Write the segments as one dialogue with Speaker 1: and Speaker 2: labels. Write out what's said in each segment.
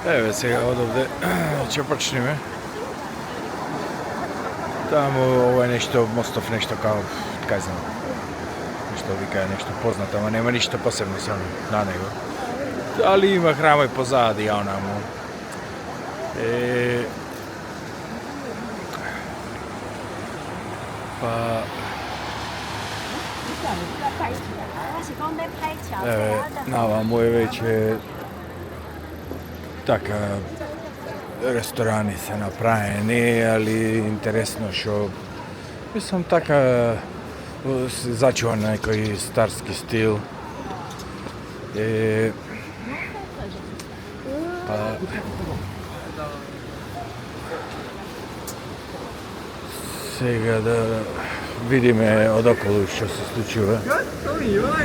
Speaker 1: Еве сега одовде ќе почнеме. Таму ова е нешто мостов, нешто као, кај знам. Нешто вика нешто познато, ама нема ништо посебно само на него. Али има храма и позади онаму. Па наваму е веќе така ресторани се направени, али интересно што мислам така се зачува некој старски стил. Сега да видиме одоколу што се случува.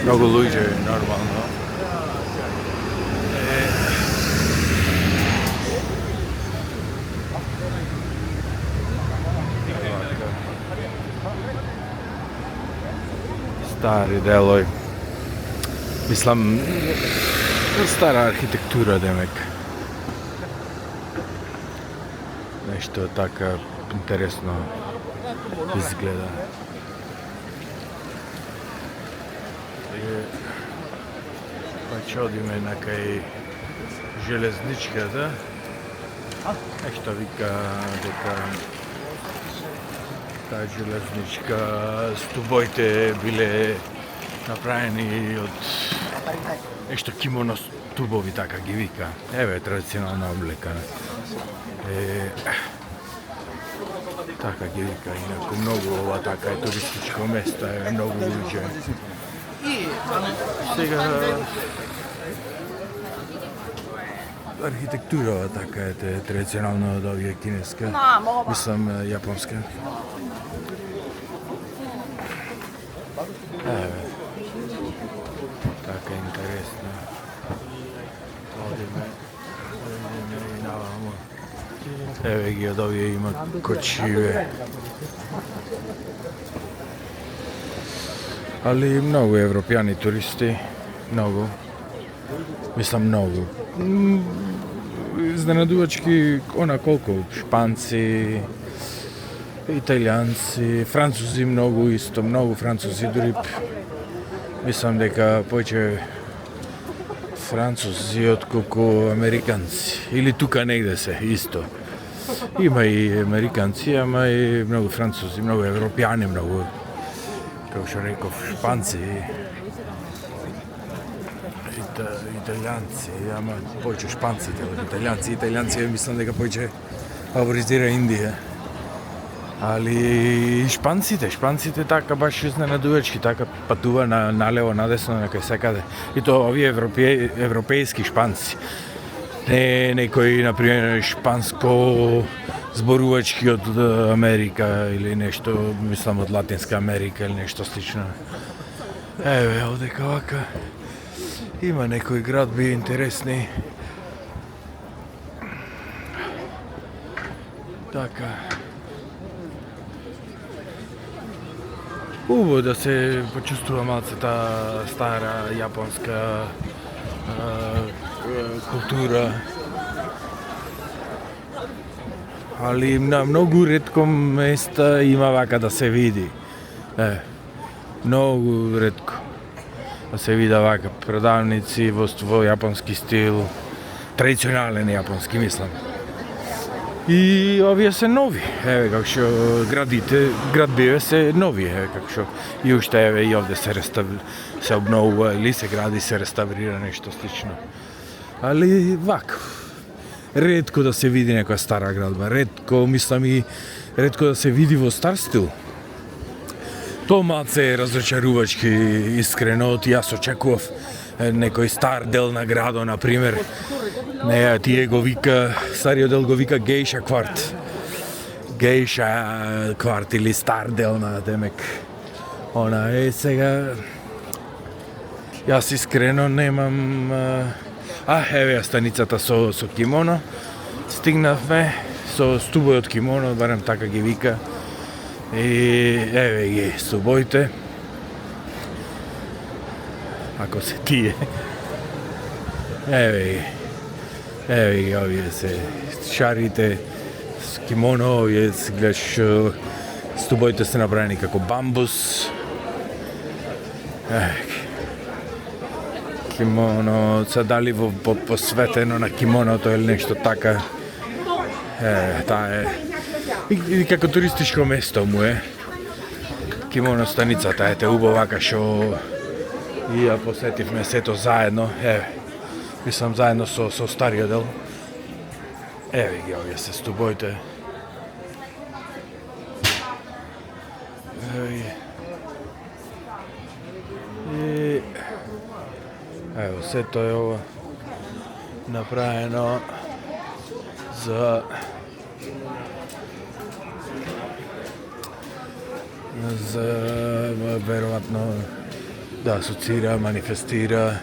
Speaker 1: Многу луѓе нормално. Стари делој. Мислам стара архитектура демек. Нешто така интересно изгледа. Па ќе одиме на кај железничката. Нешто вика дека таа железничка стубоите биле направени од нешто кимоно стубови, така ги вика. Еве традиционална облека. Така ги вика, инаку многу ова така е туристичко место, е многу луѓе. Сега архитектура така е традиционално од овие кинеска, мислам јапонска. Еве, така интересно. Одиме и наваму. Еве ги од овие има кочиве. Али многу европјани туристи, многу. Мислам многу. Изненадувачки она колку шпанци, италијанци, французи многу исто, многу французи, дури мислам дека повеќе французи отколку американци. Или тука негде се исто. Има и американци, ама и многу французи, многу европјани, многу, како што реков, шпанци, италијанци, ама повеќе шпанците од италијанци. Италијанци мислам дека повеќе фаворизира Индија. Али шпанците така баш изненадувачки, така патува налево, надесно, на кај секаде. И тоа овие европејски шпанци. Не некој, например, шпанско зборувачки од Америка или нешто, мислам од Латинска Америка или нешто слично. Еве, одека вака има некои градби интересни. Така. Убаво да се почувствува малце таа стара јапонска култура. Али на многу ретко места има вака да се види. Многу ретко да се вида вака продавници во јапонски стил, традиционален јапонски, мислам. И овие се нови, еве како што градбиве се нови, еве како што и уште еве и овде се обновува или се гради, се реставрира нешто слично. Али вака, ретко да се види некоја стара градба, ретко, мислам и ретко да се види во стар стил. Тоа малце е разочарувачки, искрено, јас очекував некој стар дел на градо, например. Не, тие го вика, стариот дел го вика Гејша кварт. Гејша кварт или стар дел на демек. Она е сега. Јас искрено немам. Еве станицата со кимоно. Стигнавме со стубој од кимоно, барем така ги вика. И еве ги стубоите. Ако се тие. Еве ги. Evo i ovdje se šarite s kimono, ovdje gledaš stubojite se napravljeni kako bambus. Kimono, sad da li posveteno na kimoното ili nešto така. Та е и како туристичко место му е. Кимоно станицата е убава што и ја посетивме сето заедно. Мислам заедно со стариот дел. Еве ги овие се стубоите. И ево сето е ова направено за веројатно да асоцира, манифестира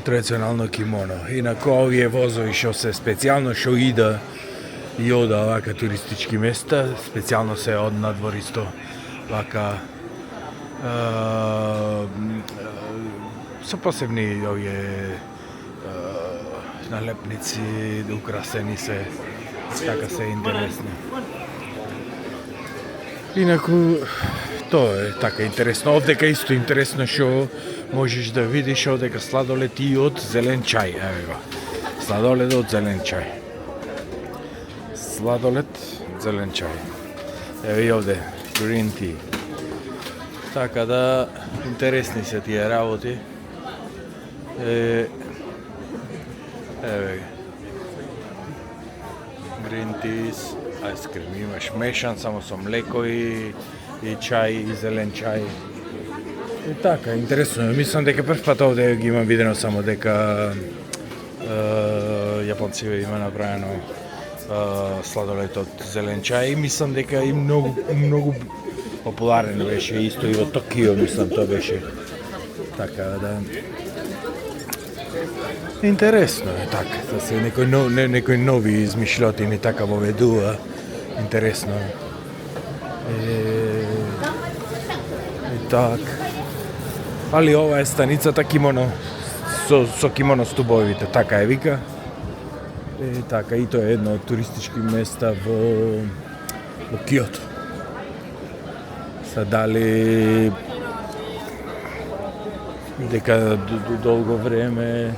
Speaker 1: традиционално кимоно. Инаку овие возови што се специјално што ида и ода вака туристички места, специјално се од надвор исто вака со посебни овие налепници, украсени се, така се интересни. Инаку, тоа е така интересно. Овдека исто интересно што можеш да видиш овдека сладолед и од зелен чај. Еве го. Сладолед од зелен чај. Сладолед, зелен чај. Еве и овде, green tea. Така да, интересни се тие работи. Еве green teas, айскрим, имаш мешан само со млеко и чај и зелен чај. И така, интересно. Мислам дека прв пат овде ги имам видено само дека јапонци има направено сладолед од зелен чај и мислам дека и многу популарен беше исто и во Токио, мислам тоа беше. Така да интересно е така, да се некои нови измишлотини така воведува. Интересно е. И так. Али ова е станицата кимоно со кимоно стубовите, така е вика. Така, и тоа е едно од туристички места во Киото. Са дали дека долго време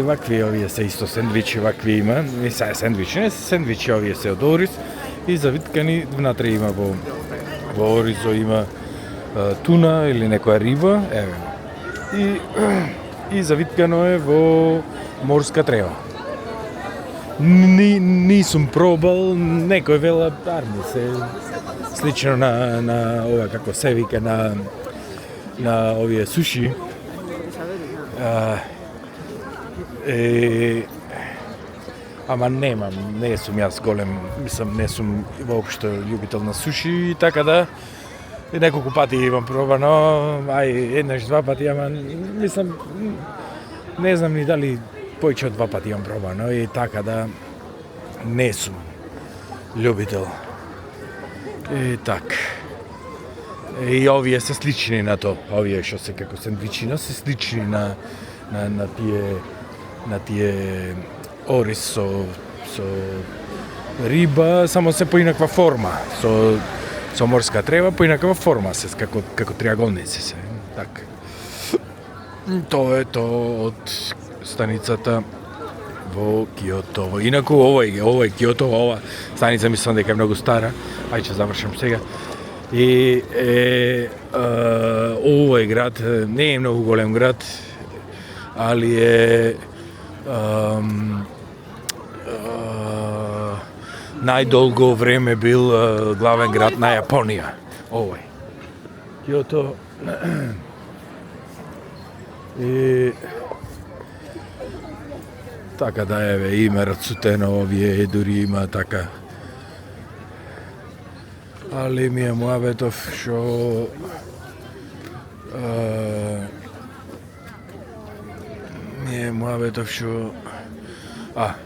Speaker 1: вакви овие се исто сендвичи, вакви има. Не се сендвичи, не се сендвичи, овие се од ориз и завиткани внатре има во оризо има туна или некоја риба, еве. И завиткано е во морска трева. Нисум пробал, некој вела арми се слично на ова како се вика на овие суши. Ама не сум јас голем, мислам, не сум воопшто љубител на суши, и така да неколку пати имам пробано, еднаш, два пати, ама мислам, не знам ни дали повеќе од два пати имам пробано, и така да не сум љубител. И така. И овие се слични на тоа, овие што се како сендвичина се слични на тие ориз со риба, само се поинаква форма, со морска трева, поинаква форма се како триаголници се, така. Тоа е тоа од станицата во Киото. Инаку овој Киото, ова станица мислам дека е многу стара. Ајде ќе завршам сега. И овој град не е многу голем град, али е најдолго време бил главен град на Јапонија. Овој Киото. И така да еве има рацутено овие, дури има така. Али ми е муабетов што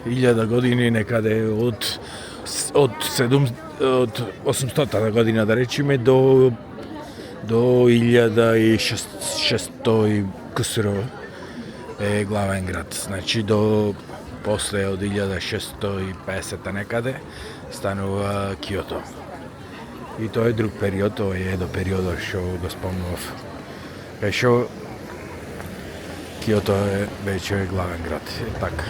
Speaker 1: илјада години некаде од 800 година да речеме до 1600 кусурово е главен град. Значи до после од 1650 некаде станува Киото. И тоа е друг период, тоа е до периодот што го спомнував. Кај што Киото е веќе главен град. Така.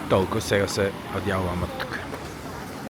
Speaker 1: Толку, сега се одјавувам од тука.